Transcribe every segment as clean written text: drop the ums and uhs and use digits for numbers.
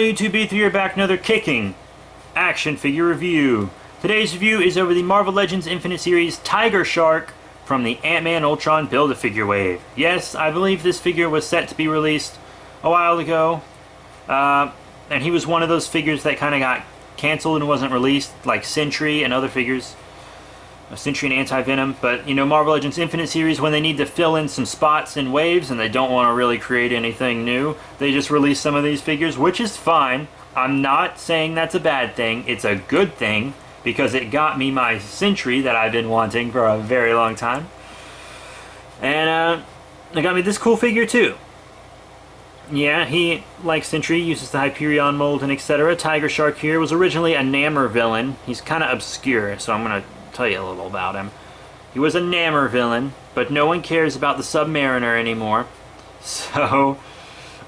YouTube B3 here, back another kicking action figure review. Today's review is over the Marvel Legends Infinite Series Tiger Shark from the Ant-Man Ultron Build-A-Figure wave. Yes, I believe this figure was set to be released a while ago. And he was one of those figures that kind of got canceled and wasn't released, like Sentry and other figures. Sentry and Anti-Venom. But, you know, Marvel Legends Infinite Series, when they need to fill in some spots in waves and they don't want to really create anything new, they just release some of these figures, which is fine. I'm not saying that's a bad thing. It's a good thing, because it got me my Sentry that I've been wanting for a very long time. And it got me this cool figure too. Yeah, he, like Sentry, uses the Hyperion mold and etc. Tiger Shark here was originally a Namor villain. He's kind of obscure, so I'm going to tell you a little about him. He was a Namor villain, but no one cares about the Submariner anymore. So,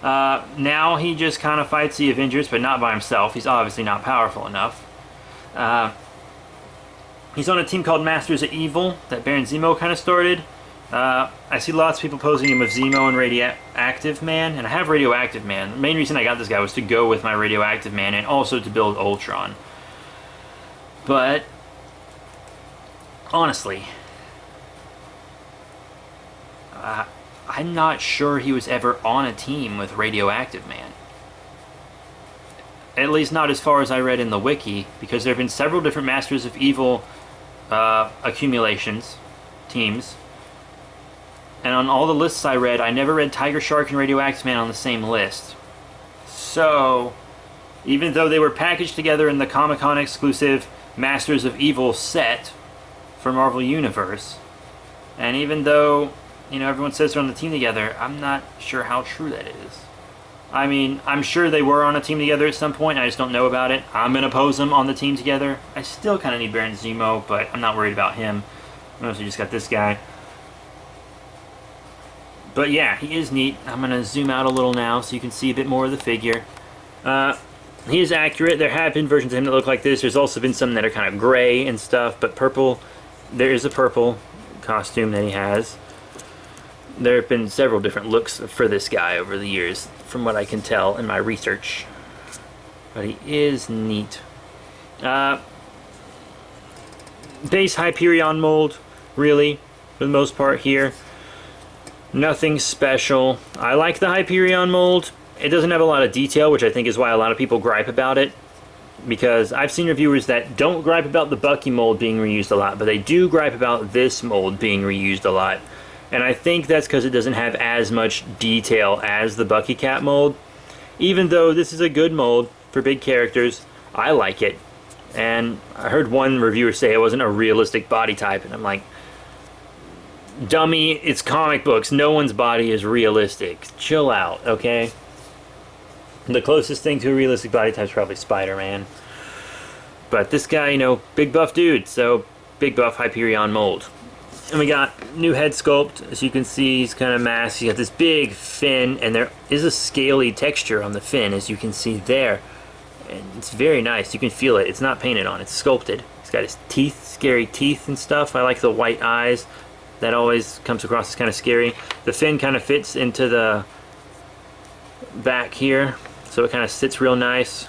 now he just kind of fights the Avengers, but not by himself. He's obviously not powerful enough. He's on a team called Masters of Evil that Baron Zemo kind of started. I see lots of people posing him with Zemo and Radioactive Man, and I have Radioactive Man. The main reason I got this guy was to go with my Radioactive Man and also to build Ultron. But honestly, I'm not sure he was ever on a team with Radioactive Man. At least not as far as I read in the wiki, because there have been several different Masters of Evil accumulations, teams. And on all the lists I read, I never read Tiger Shark and Radioactive Man on the same list. So, even though they were packaged together in the Comic-Con exclusive Masters of Evil set for Marvel Universe, and even though, you know, everyone says they're on the team together, I'm not sure how true that is. I mean, I'm sure they were on a team together at some point, I just don't know about it. I'm going to pose them on the team together. I still kind of need Baron Zemo, but I'm not worried about him. I mostly just got this guy. But yeah, he is neat. I'm going to zoom out a little now so you can see a bit more of the figure. He is accurate. There have been versions of him that look like this. There's also been some that are kind of gray and stuff, but purple, there is a purple costume that he has. There have been several different looks for this guy over the years, from what I can tell in my research. But he is neat. Base Hyperion mold, really, for the most part here. Nothing special. I like the Hyperion mold. It doesn't have a lot of detail, which I think is why a lot of people gripe about it. Because I've seen reviewers that don't gripe about the Bucky mold being reused a lot, but they do gripe about this mold being reused a lot. And I think that's because it doesn't have as much detail as the Bucky Cat mold. Even though this is a good mold for big characters, I like it. And I heard one reviewer say it wasn't a realistic body type, and I'm like, dummy, it's comic books. No one's body is realistic. Chill out, okay? The closest thing to a realistic body type is probably Spider-Man. But this guy, you know, big buff dude, so big buff Hyperion mold. And we got new head sculpt. As you can see, he's kind of masked. You got this big fin, and there is a scaly texture on the fin, as you can see there. And it's very nice. You can feel it. It's not painted on. It's sculpted. He's got his teeth, scary teeth and stuff. I like the white eyes. That always comes across as kind of scary. The fin kind of fits into the back here, so it kind of sits real nice.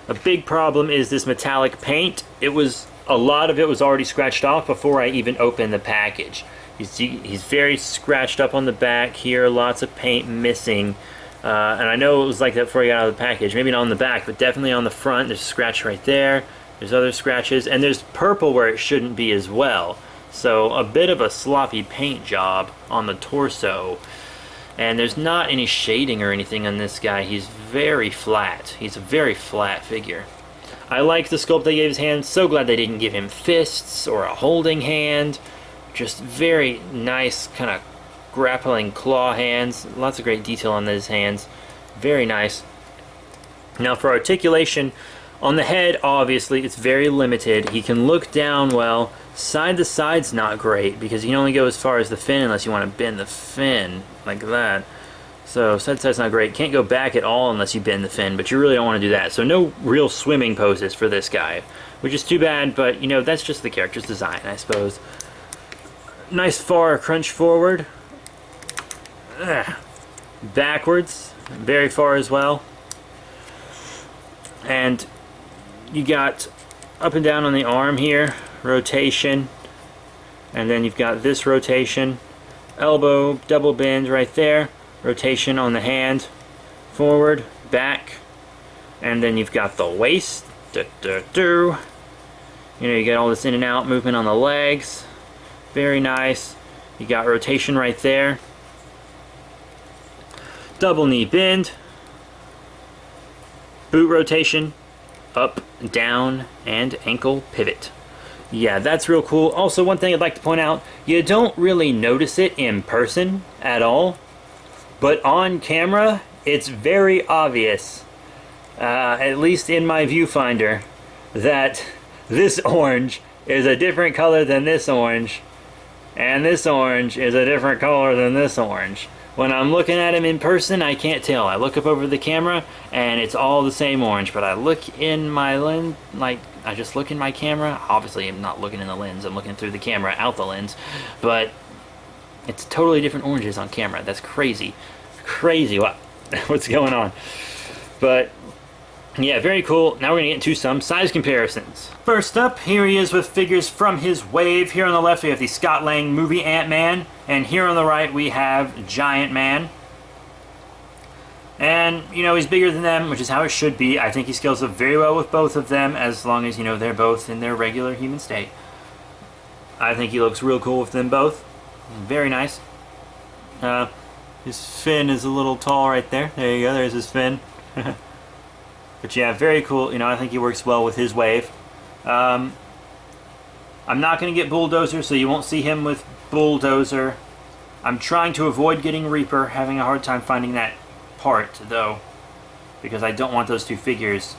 A big problem is this metallic paint. A lot of it was already scratched off before I even opened the package. He's very scratched up on the back here, lots of paint missing. And I know it was like that before I got out of the package. Maybe not on the back, but definitely on the front. There's a scratch right there. There's other scratches, and there's purple where it shouldn't be as well. So a bit of a sloppy paint job on the torso. And there's not any shading or anything on this guy. He's very flat. He's a very flat figure. I like the sculpt they gave his hand. So glad they didn't give him fists or a holding hand. Just very nice kind of grappling claw hands. Lots of great detail on those hands. Very nice. Now for articulation, on the head, obviously, it's very limited. He can look down well. Side to side's not great, because you can only go as far as the fin unless you want to bend the fin like that. So side to side's not great. Can't go back at all unless you bend the fin, but you really don't want to do that. So no real swimming poses for this guy, which is too bad, but you know, that's just the character's design, I suppose. Nice far crunch forward. Backwards, very far as well. And you got up and down on the arm here, rotation, and then you've got this rotation, elbow, double bend right there, rotation on the hand, forward, back, and then you've got the waist, you know, you get all this in and out movement on the legs, very nice. You got rotation right there, double knee bend, boot rotation, up, down, and ankle pivot. Yeah, that's real cool. Also, one thing I'd like to point out, you don't really notice it in person at all, but on camera, it's very obvious, at least in my viewfinder, that this orange is a different color than this orange, and this orange is a different color than this orange. When I'm looking at him in person, I can't tell. I look up over the camera, and it's all the same orange, but I look in my lens, like, I just look in my camera. Obviously, I'm not looking in the lens. I'm looking through the camera, out the lens, but it's totally different oranges on camera. That's crazy. Crazy. What's going on? But yeah, very cool. Now we're going to get into some size comparisons. First up, here he is with figures from his wave. Here on the left, we have the Scott Lang movie Ant-Man. And here on the right, we have Giant Man. And, you know, he's bigger than them, which is how it should be. I think he scales up very well with both of them, as long as, you know, they're both in their regular human state. I think he looks real cool with them both. Very nice. His fin is a little tall right there. There you go, there's his fin. But yeah, very cool. You know, I think he works well with his wave. I'm not going to get Bulldozer, so you won't see him with Bulldozer. I'm trying to avoid getting Reaper, having a hard time finding that part, though, because I don't want those two figures.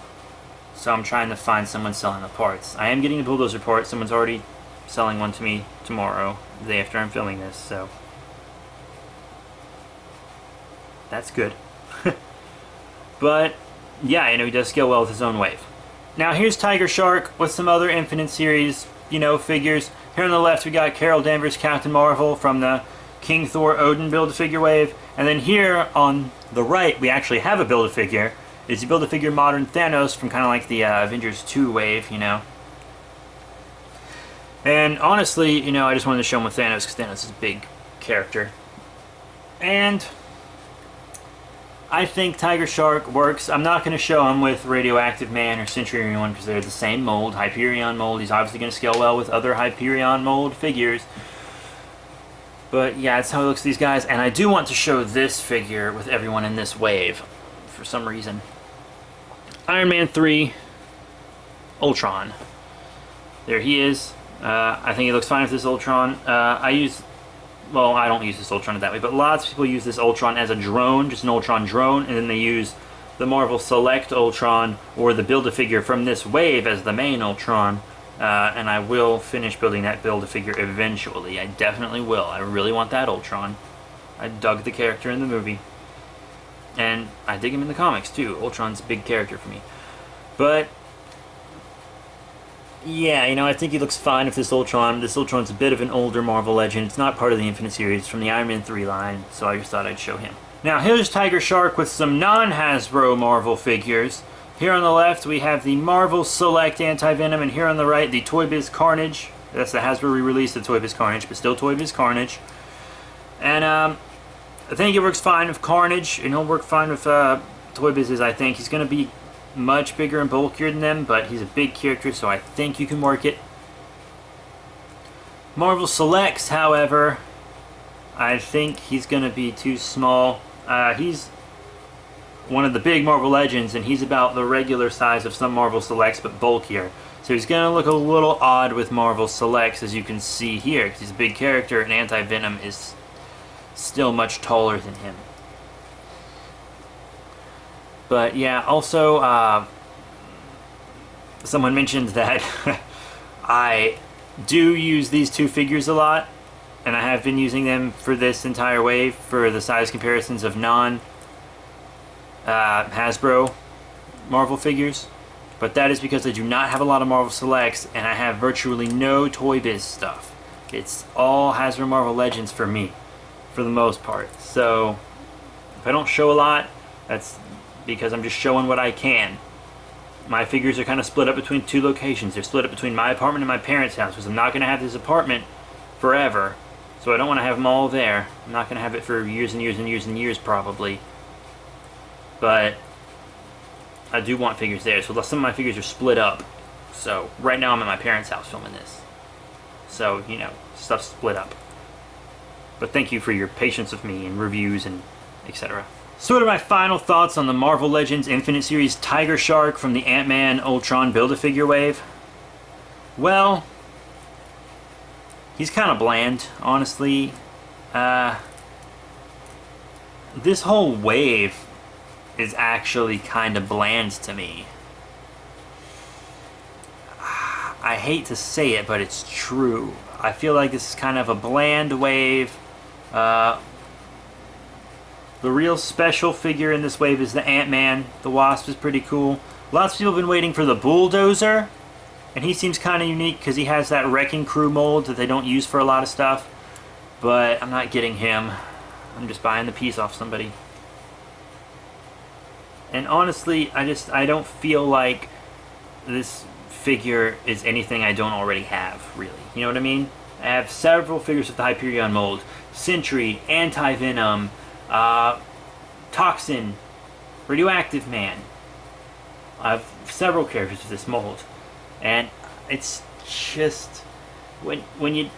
So I'm trying to find someone selling the parts. I am getting the Bulldozer part. Someone's already selling one to me tomorrow, the day after I'm filming this, so that's good. But yeah, you know, he does scale well with his own wave. Now here's Tiger Shark with some other Infinite Series, you know, figures. Here on the left we got Carol Danvers, Captain Marvel from the King Thor Odin Build-A-Figure wave. And then here on the right we actually have a Build-A-Figure. It's a Build-A-Figure Modern Thanos from kind of like the Avengers 2 wave, you know. And honestly, you know, I just wanted to show him with Thanos because Thanos is a big character. And I think Tiger Shark works. I'm not going to show him with Radioactive Man or Centurion because they're the same mold, Hyperion mold. He's obviously going to scale well with other Hyperion mold figures. But yeah, that's how he looks, these guys. And I do want to show this figure with everyone in this wave for some reason. Iron Man 3, Ultron. There he is. I think he looks fine with this Ultron. Well, I don't use this Ultron that way, but lots of people use this Ultron as a drone, just an Ultron drone, and then they use the Marvel Select Ultron or the Build-A-Figure from this wave as the main Ultron. And I will finish building that Build-A-Figure eventually. I definitely will. I really want that Ultron. I dug the character in the movie. And I dig him in the comics, too. Ultron's a big character for me. But yeah, you know, I think he looks fine with this Ultron. This Ultron's a bit of an older Marvel Legend. It's not part of the Infinite Series. It's from the Iron Man 3 line, so I just thought I'd show him. Now, here's Tiger Shark with some non-Hasbro Marvel figures. Here on the left, we have the Marvel Select Anti-Venom, and here on the right, the Toy Biz Carnage. That's the Hasbro re-release of Toy Biz Carnage, but still Toy Biz Carnage. And I think it works fine with Carnage, and he'll work fine with Toy Biz's, I think. He's going to be much bigger and bulkier than them, but he's a big character, so I think you can work it. Marvel Selects, however, I think he's going to be too small. He's one of the big Marvel Legends, and he's about the regular size of some Marvel Selects, but bulkier. So he's going to look a little odd with Marvel Selects, as you can see here, because he's a big character, and Anti-Venom is still much taller than him. But yeah, also, someone mentioned that I do use these two figures a lot, and I have been using them for this entire wave for the size comparisons of non-Hasbro Marvel figures. But that is because I do not have a lot of Marvel Selects, and I have virtually no Toy Biz stuff. It's all Hasbro Marvel Legends for me, for the most part. So, if I don't show a lot, that's because I'm just showing what I can. my figures are kind of split up between two locations. They're split up between my apartment and my parents' house, because I'm not going to have this apartment forever. So I don't want to have them all there. I'm not going to have it for years and years and years and years, probably. But I do want figures there, so some of my figures are split up. So right now I'm at my parents' house filming this. So, you know, stuff's split up. But thank you for your patience with me and reviews and etc. So what are my final thoughts on the Marvel Legends Infinite Series Tiger Shark from the Ant-Man Ultron Build-A-Figure wave? Well, he's kind of bland, honestly. This whole wave is actually kind of bland to me. I hate to say it, but it's true. I feel like this is kind of a bland wave. The real special figure in this wave is the Ant-Man. The Wasp is pretty cool. Lots of people have been waiting for the Bulldozer, and he seems kind of unique because he has that Wrecking Crew mold that they don't use for a lot of stuff. But I'm not getting him. I'm just buying the piece off somebody. And honestly, I don't feel like this figure is anything I don't already have, really. You know what I mean? I have several figures with the Hyperion mold. Sentry, Anti-Venom, Toxin, Radioactive Man. I have several characters with this mold. And it's just... When you...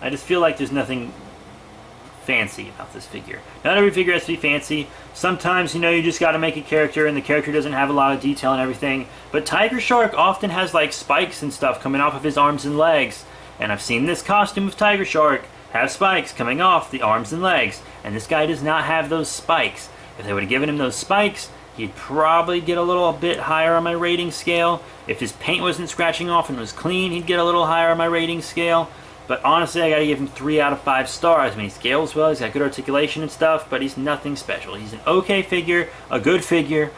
I just feel like there's nothing fancy about this figure. Not every figure has to be fancy. Sometimes, you know, you just got to make a character and the character doesn't have a lot of detail and everything. But Tiger Shark often has like spikes and stuff coming off of his arms and legs. And I've seen this costume of Tiger Shark have spikes coming off the arms and legs. And this guy does not have those spikes. If they would have given him those spikes, he'd probably get a little bit higher on my rating scale. If his paint wasn't scratching off and was clean, he'd get a little higher on my rating scale. But honestly, I gotta give him 3 out of 5 stars. I mean, he scales well, he's got good articulation and stuff, but he's nothing special. He's an okay figure, a good figure.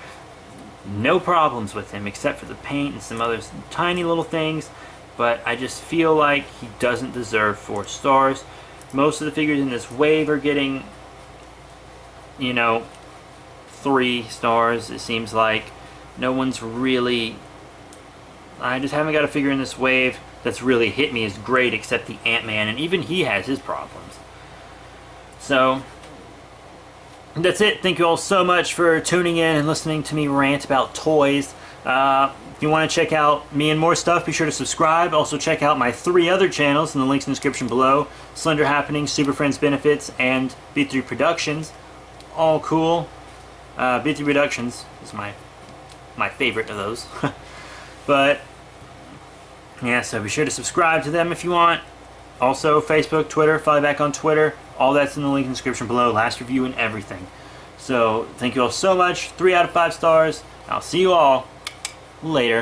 No problems with him, except for the paint and some other tiny little things. But I just feel like he doesn't deserve 4 stars. Most of the figures in this wave are getting, you know, 3 stars, it seems like. No one's really... I just haven't got a figure in this wave that's really hit me as great, except the Ant-Man, and even he has his problems. So, that's it. Thank you all so much for tuning in and listening to me rant about toys. If you want to check out me and more stuff, be sure to subscribe. Also check out my 3 other channels in the links in the description below. Slender Happenings, Super Friends Benefits, and B3 Productions. All cool. B3 Productions is my favorite of those. But yeah, so be sure to subscribe to them if you want. Also, Facebook, Twitter, follow back on Twitter. All that's in the link in the description below. Last review and everything. So, thank you all so much. 3 out of 5 stars. I'll see you all later.